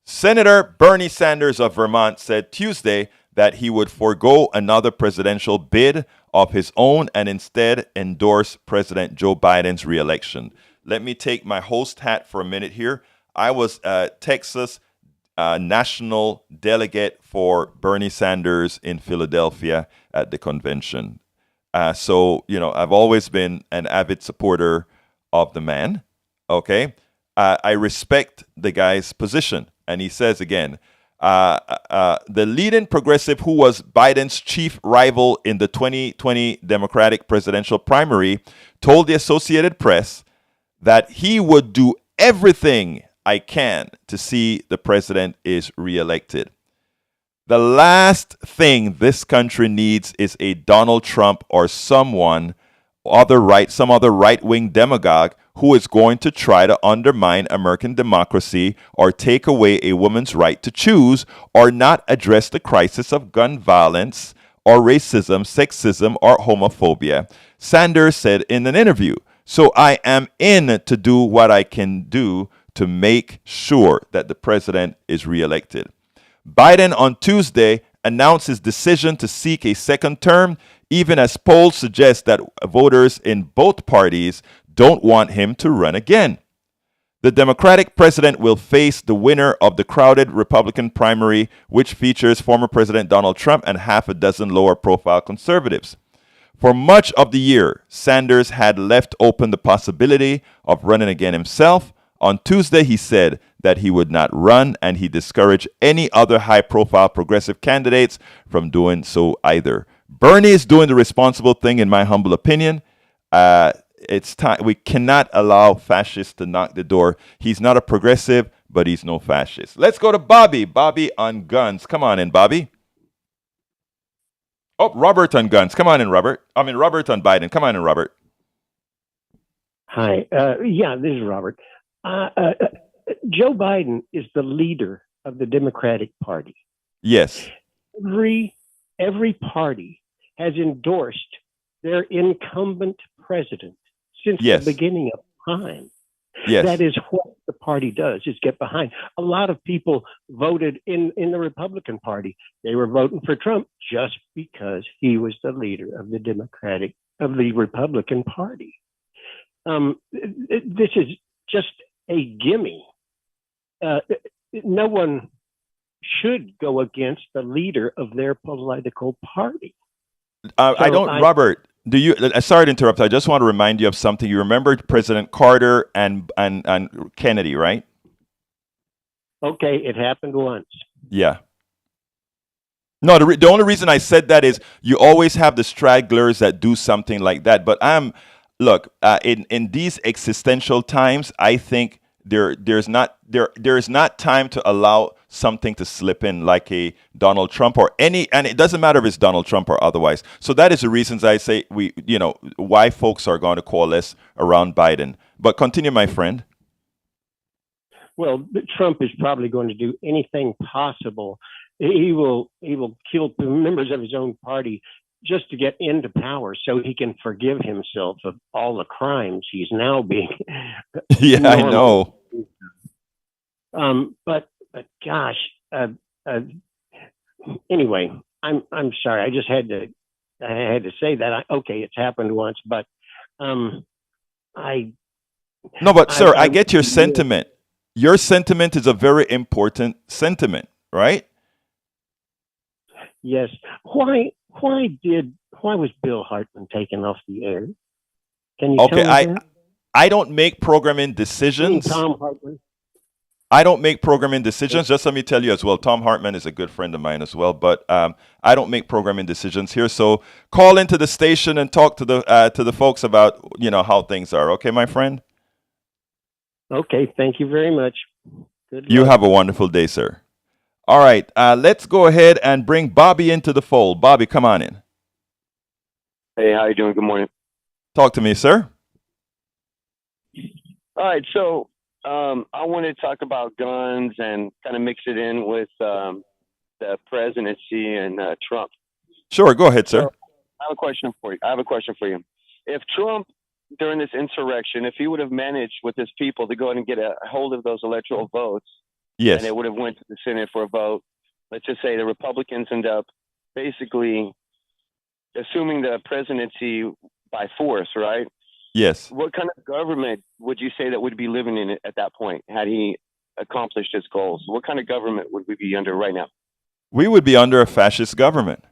Senator Bernie Sanders of Vermont said Tuesday that he would forego another presidential bid of his own and instead endorse President Joe Biden's reelection. Let me take my host hat for a minute here. I was Texas national delegate for Bernie Sanders in Philadelphia at the convention. So, I've always been an avid supporter of the man. Okay. I respect the guy's position. And he says again, the leading progressive who was Biden's chief rival in the 2020 Democratic presidential primary told the Associated Press that he would do everything I can to see the president is reelected. The last thing this country needs is a Donald Trump or some other right-wing demagogue who is going to try to undermine American democracy or take away a woman's right to choose or not address the crisis of gun violence or racism, sexism, or homophobia, Sanders said in an interview. So I am in to do what I can do to make sure that the president is reelected. Biden on Tuesday announced his decision to seek a second term, even as polls suggest that voters in both parties don't want him to run again. The Democratic president will face the winner of the crowded Republican primary, which features former President Donald Trump and half a dozen lower-profile conservatives. For much of the year, Sanders had left open the possibility of running again himself. On Tuesday, he said that he would not run, and he discouraged any other high-profile progressive candidates from doing so either. Bernie is doing the responsible thing, in my humble opinion. It's time. We cannot allow fascists to knock the door. He's not a progressive, but he's no fascist. Let's go to Bobby. Bobby on guns. Come on in, Bobby. Oh, Robert on guns. Come on in, Robert. Robert on Biden. Come on in, Robert. Hi. This is Robert. Joe Biden is the leader of the Democratic Party. Yes. Every party has endorsed their incumbent president since the beginning of time. Yes. That is what the party does, is get behind. A lot of people voted in the Republican Party. They were voting for Trump just because he was the leader of the Republican Party. This is just a gimme. No one should go against the leader of their political party. Robert, Do you? Sorry to interrupt. I just want to remind you of something. You remember President Carter and Kennedy, right? Okay, it happened once. Yeah. No, the only reason I said that is you always have the stragglers that do something like that. But look, in these existential times, I think there is not time to allow something to slip in like a Donald Trump or any, and it doesn't matter if it's Donald Trump or otherwise. So that is the reasons I say why folks are going to coalesce around Biden. But continue, my friend. Well, Trump is probably going to do anything possible. He will kill members of his own party just to get into power so he can forgive himself of all the crimes he's now being. Yeah, I know. But gosh, anyway, I'm sorry. I just had to say that. Okay, it's happened once, but No, but sir, I get your sentiment. Your sentiment is a very important sentiment, right? Yes. Why was Bill Hartman taken off the air? Can you tell me that? I don't make programming decisions. Tom Hartman. I don't make programming decisions. Just let me tell you as well, Tom Hartman is a good friend of mine as well, but I don't make programming decisions here. So call into the station and talk to the folks about how things are. Okay, my friend? Okay, thank you very much. Good luck. You have a wonderful day, sir. All right, let's go ahead and bring Bobby into the fold. Bobby, come on in. Hey, how you doing? Good morning. Talk to me, sir. All right, so I want to talk about guns and kind of mix it in with the presidency and Trump. Sure, go ahead, sir. So, I have a question for you. If Trump, during this insurrection, if he would have managed with his people to go ahead and get a hold of those electoral votes, yes, and it would have went to the Senate for a vote, let's just say the Republicans end up basically assuming the presidency by force, right? Yes. What kind of government would you say that would be living in it at that point had he accomplished his goals? What kind of government would we be under right now? We would be under a fascist government.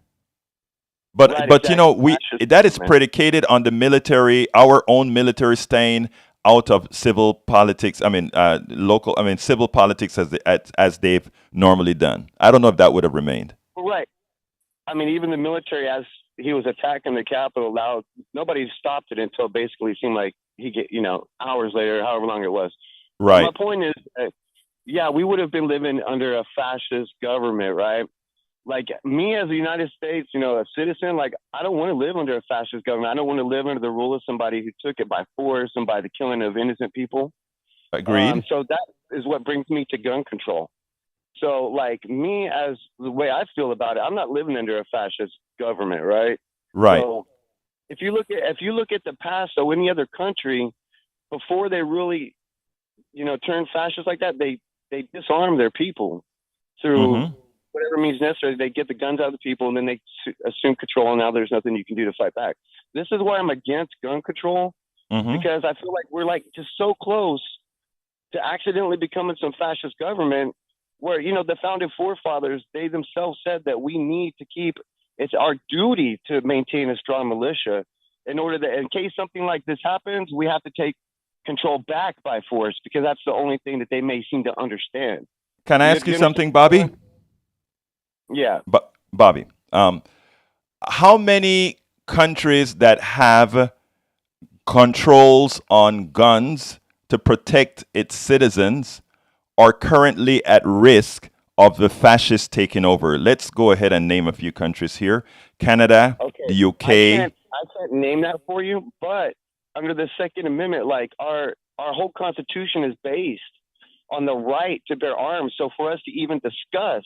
But right, but exactly. that is predicated on the military, our own military staying out of civil politics. Civil politics as they've normally done. I don't know if that would have remained. Right. I mean, even the military, as he was attacking the Capitol, nobody stopped it until basically it seemed like hours later, however long it was. Right. My point is, we would have been living under a fascist government, right? Like me as a United States, a citizen, like I don't want to live under a fascist government. I don't want to live under the rule of somebody who took it by force and by the killing of innocent people. Agreed. So that is what brings me to gun control. So like me, as the way I feel about it, I'm not living under a fascist government, right? Right. So if you look at the past, so any other country, before they really, turn fascist like that, they disarm their people through whatever means necessary. They get the guns out of the people and then they assume control. And now there's nothing you can do to fight back. This is why I'm against gun control, because I feel like we're like just so close to accidentally becoming some fascist government where, the founding forefathers, they themselves said that we need to it's our duty to maintain a strong militia in order that in case something like this happens, we have to take control back by force because that's the only thing that they may seem to understand. Can I ask you something, Bobby? Yeah. Bobby, how many countries that have controls on guns to protect its citizens are currently at risk of the fascists taking over? Let's go ahead and name a few countries here. Canada, the UK. I can't name that for you, but under the Second Amendment, like our whole Constitution is based on the right to bear arms. So for us to even discuss,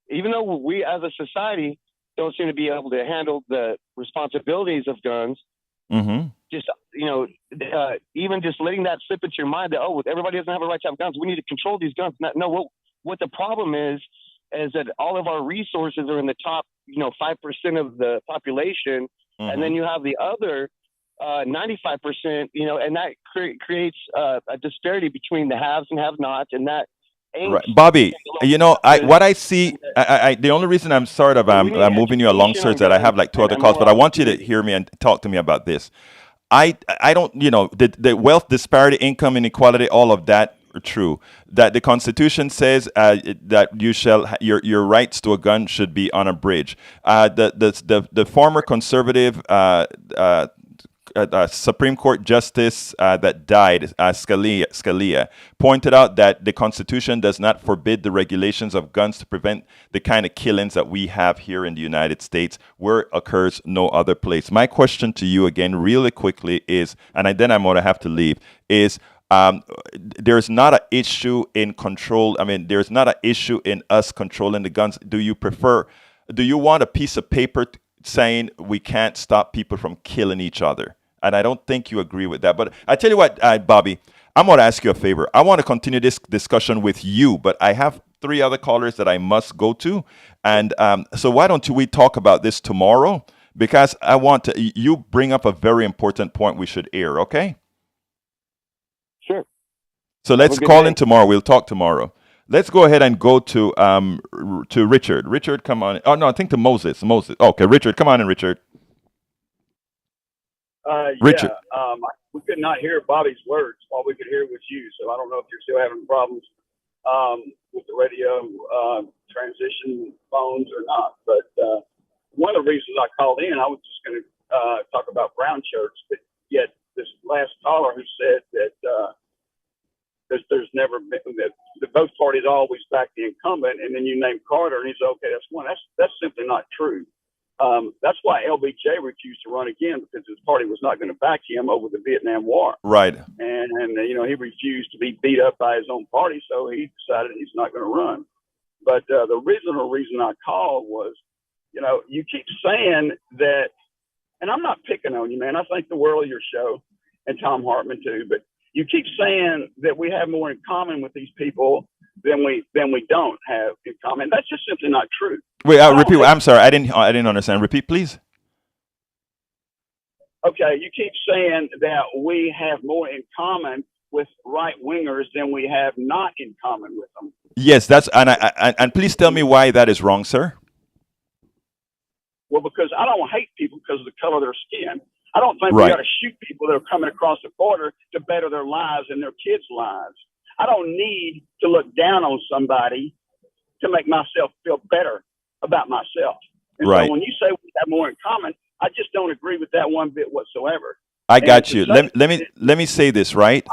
even though we as a society don't seem to be able to handle the responsibilities of guns, just, even just letting that slip into your mind that, everybody doesn't have a right to have guns. We need to control these guns. No, what the problem is that all of our resources are in the top, 5% of the population. And then you have the other 95%, and that creates a disparity between the haves and have-nots. And that Right. Bobby, what I see, the only reason I'm sort of I'm moving you along, sir, is that I have like two other calls, but I want you to hear me and talk to me about this. I don't, the wealth disparity, income inequality, all of that are true. That the Constitution says that your rights to a gun should be unabridged. The former conservative Supreme Court Justice that died, Scalia, pointed out that the Constitution does not forbid the regulations of guns to prevent the kind of killings that we have here in the United States, where it occurs no other place. My question to you again, really quickly, is, then I'm going to have to leave, is there's not an issue in control. I mean, there's not an issue in us controlling the guns. Do you want a piece of paper saying we can't stop people from killing each other? And I don't think you agree with that. But I tell you what, Bobby, I'm going to ask you a favor. I want to continue this discussion with you, but I have 3 other callers that I must go to. And so why don't we talk about this tomorrow? Because I want to, you bring up a very important point we should air, okay? Sure. So let's call in tomorrow. We'll talk tomorrow. Let's go ahead and go to Richard. Richard, come on. Oh, no, I think to Moses. Okay, Richard, come on in, Richard. Richard. Yeah, we could not hear Bobby's words. All we could hear was you. So I don't know if you're still having problems with the radio transition phones or not. But one of the reasons I called in, I was just going to talk about brown shirts. But yet this last caller who said that there's never been that both parties always back the incumbent, and then you name Carter, and he's okay. That's one. That's simply not true. That's why LBJ refused to run again, because his party was not going to back him over the Vietnam War. Right. And he refused to be beat up by his own party, so he decided he's not going to run. But the original reason I called was, you keep saying that, and I'm not picking on you, man. I think the world of your show, and Tom Hartman too, but you keep saying that we have more in common with these people than we don't have in common. That's just simply not true. Wait, repeat. I'm sorry, I didn't understand. Repeat, please. Okay, you keep saying that we have more in common with right wingers than we have not in common with them. Yes, and please tell me why that is wrong, sir. Well, because I don't hate people because of the color of their skin. I don't think we got to shoot people that are coming across the border to better their lives and their kids' lives. I don't need to look down on somebody to make myself feel better about myself. And so when you say we have more in common, I just don't agree with that one bit whatsoever. I got you. Let me say this, right?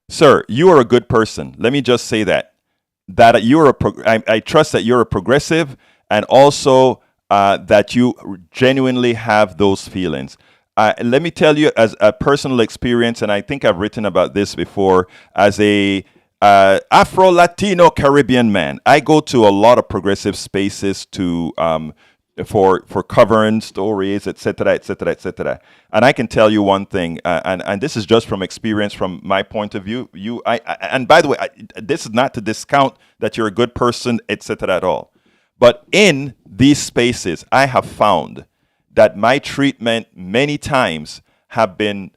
Sir, you are a good person. Let me just say that you're I trust that you're a progressive, and also that you genuinely have those feelings. Let me tell you, as a personal experience, and I think I've written about this before, as a Afro-Latino Caribbean man, I go to a lot of progressive spaces to for covering stories, etc., etc., etc. And I can tell you one thing, and this is just from experience, from my point of view. And by the way, this is not to discount that you're a good person, etc. at all. But in these spaces, I have found that my treatment many times have been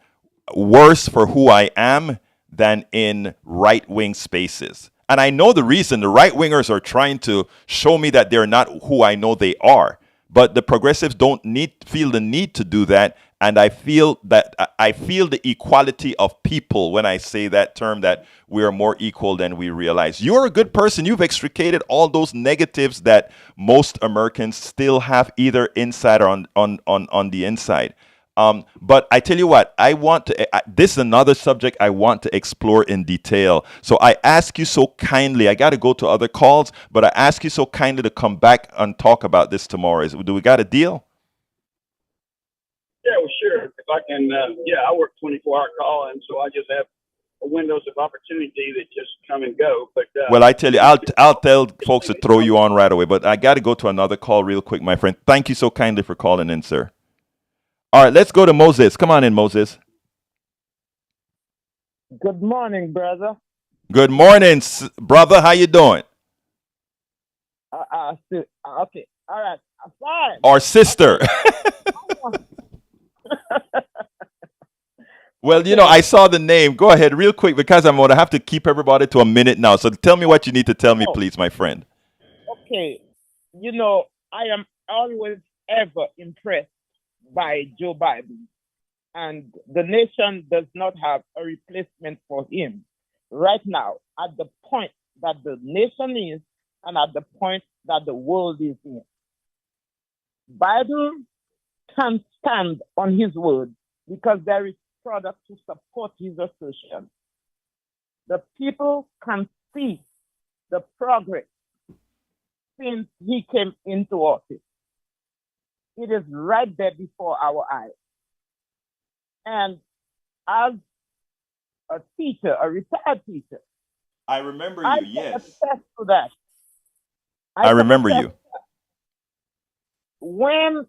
worse for who I am than in right-wing spaces. And I know the reason. The right-wingers are trying to show me that they're not who I know they are. But the progressives don't feel the need to do that. And I feel the equality of people when I say that term, that we are more equal than we realize. You're a good person. You've extricated all those negatives that most Americans still have, either inside or on the inside. But I tell you what, this is another subject I want to explore in detail. So I ask you so kindly, I got to go to other calls, but I ask you so kindly to come back and talk about this tomorrow. Do we got a deal? Yeah, well, sure. If I can, I work 24-hour call, and so I just have windows of opportunity that just come and go. But well, I tell you, I'll tell folks to throw you on right away, but I got to go to another call real quick, my friend. Thank you so kindly for calling in, sir. All right, let's go to Moses. Come on in, Moses. Good morning, brother. Good morning, brother. How you doing? Okay. All right. I'm fine. Or sister. Well, you know, I saw the name. Go ahead, real quick, because I'm going to have to keep everybody to a minute now. So tell me what you need to tell me, please, my friend. Okay. You know, I am always ever impressed by Joe Biden, and the nation does not have a replacement for him right now at the point that the nation is and at the point that the world is in. Biden can stand on his word because there is product to support his assertion. The people can see the progress since he came into office. It is right there before our eyes. And as a teacher, a retired teacher, I remember I you, can yes. attest to that. I can remember attest you. to that. When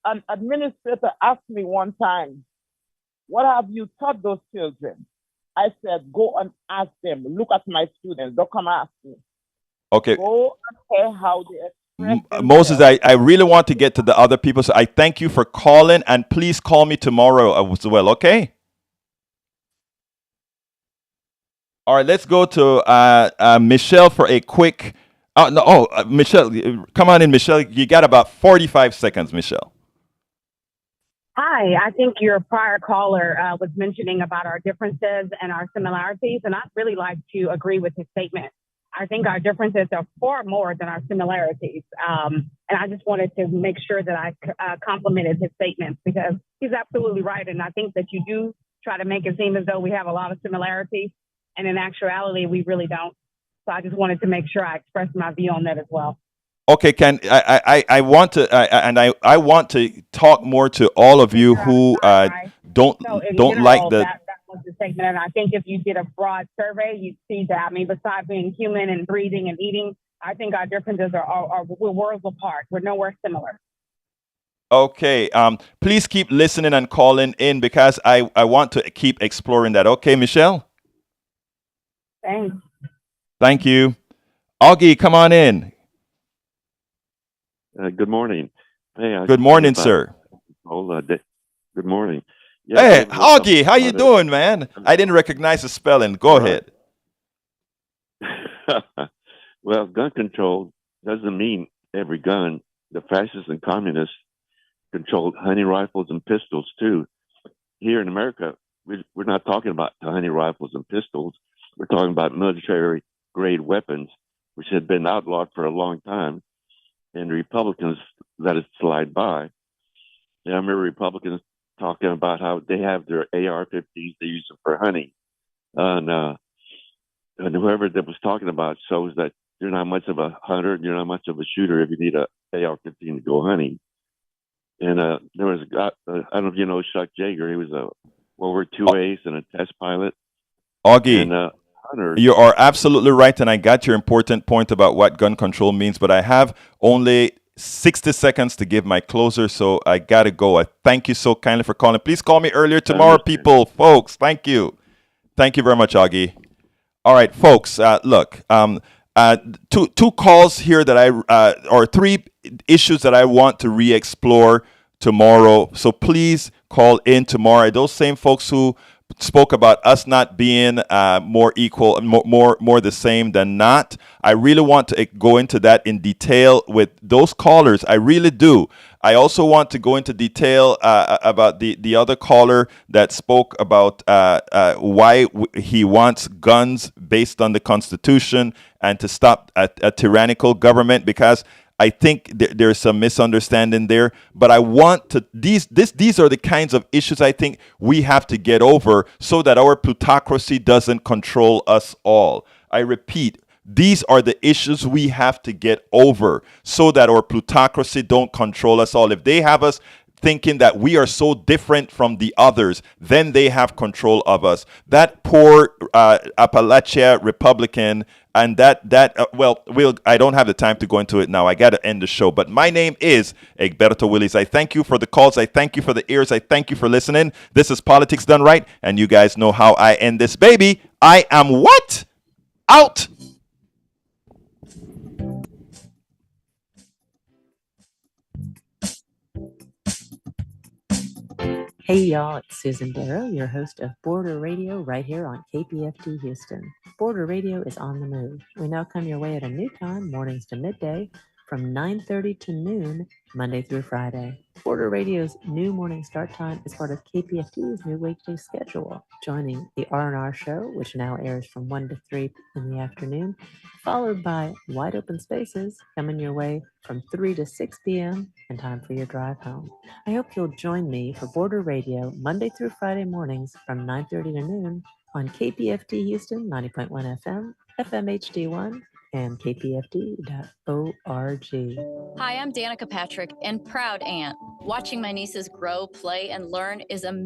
an administrator asked me one time, what have you taught those children? I said, go and ask them. Look at my students. Don't come ask me. Okay. Go and hear how they express Moses, themselves. I really want to get to the other people, so I thank you for calling, and please call me tomorrow as well, okay? All right, let's go to Michelle for a quick. Michelle, come on in, Michelle. You got about 45 seconds, Michelle. Hi, I think your prior caller was mentioning about our differences and our similarities, and I'd really like to agree with his statement. I think our differences are far more than our similarities, and I just wanted to make sure that I complimented his statements because he's absolutely right, and I think that you do try to make it seem as though we have a lot of similarities, and in actuality, we really don't. So I just wanted to make sure I expressed my view on that as well. Okay, I want to I want to talk more to all of you who don't So in don't like general, the. that was the statement. And I think if you did a broad survey, you'd see that. I mean, besides being human and breathing and eating, I think our differences are we're worlds apart. We're nowhere similar. Okay, please keep listening and calling in because I want to keep exploring that. Okay, Michelle. Thanks. Thank you. Augie, come on in. Good morning. Hey, Good morning, sir. Good morning. Hey, Augie, how you doing, man? I didn't recognize the spelling. Go ahead. Well, gun control doesn't mean every gun. The fascists and communists controlled hunting rifles and pistols too. Here in America, we're not talking about hunting rifles and pistols. We're talking about military-grade weapons, which had been outlawed for a long time, and the Republicans let it slide by. And I remember Republicans talking about how they have their AR-15s, they use them for hunting. And whoever that was talking about shows that you're not much of a hunter and you're not much of a shooter if you need a AR-15 to go hunting. And there was a guy, I don't know if you know Chuck Yeager. He was a World War II ace and a test pilot. Augie, and, you are absolutely right, and I got your important point about what gun control means, but I have only 60 seconds to give my closer, so I got to go. I thank you so kindly for calling. Please call me earlier tomorrow, people, folks. Thank you. Thank you very much, Augie. All right, folks, look, two calls here that or three issues that I want to re-explore tomorrow. So please call in tomorrow. Those same folks who spoke about us not being more equal and more the same than not. I really want to go into that in detail with those callers. I really do. I also want to go into detail about the other caller that spoke about why he wants guns based on the Constitution and to stop a tyrannical government, because I think there's some misunderstanding there, but I want to these are the kinds of issues I think we have to get over so that our plutocracy doesn't control us all. I repeat, these are the issues we have to get over so that our plutocracy don't control us all. If they have us thinking that we are so different from the others, then they have control of us. That poor Appalachia Republican, and I don't have the time to go into it now. I got to end the show. But my name is Egberto Willis. I thank you for the calls. I thank you for the ears. I thank you for listening. This is Politics Done Right, and you guys know how I end this baby. I am what? Out. Hey y'all, it's Susan Darrow, your host of Border Radio right here on KPFT Houston. Border Radio is on the move. We now come your way at a new time, mornings to midday, from 9:30 to noon, Monday through Friday. Border Radio's new morning start time is part of KPFT's new weekday schedule, joining the R&R show, which now airs from 1 to 3 in the afternoon, followed by Wide Open Spaces, coming your way from 3 to 6 p.m. and time for your drive home. I hope you'll join me for Border Radio Monday through Friday mornings from 9:30 to noon on KPFT Houston 90.1 FM, FM HD1, and kpft.org. Hi, I'm Danica Patrick and proud aunt. Watching my nieces grow, play, and learn is amazing.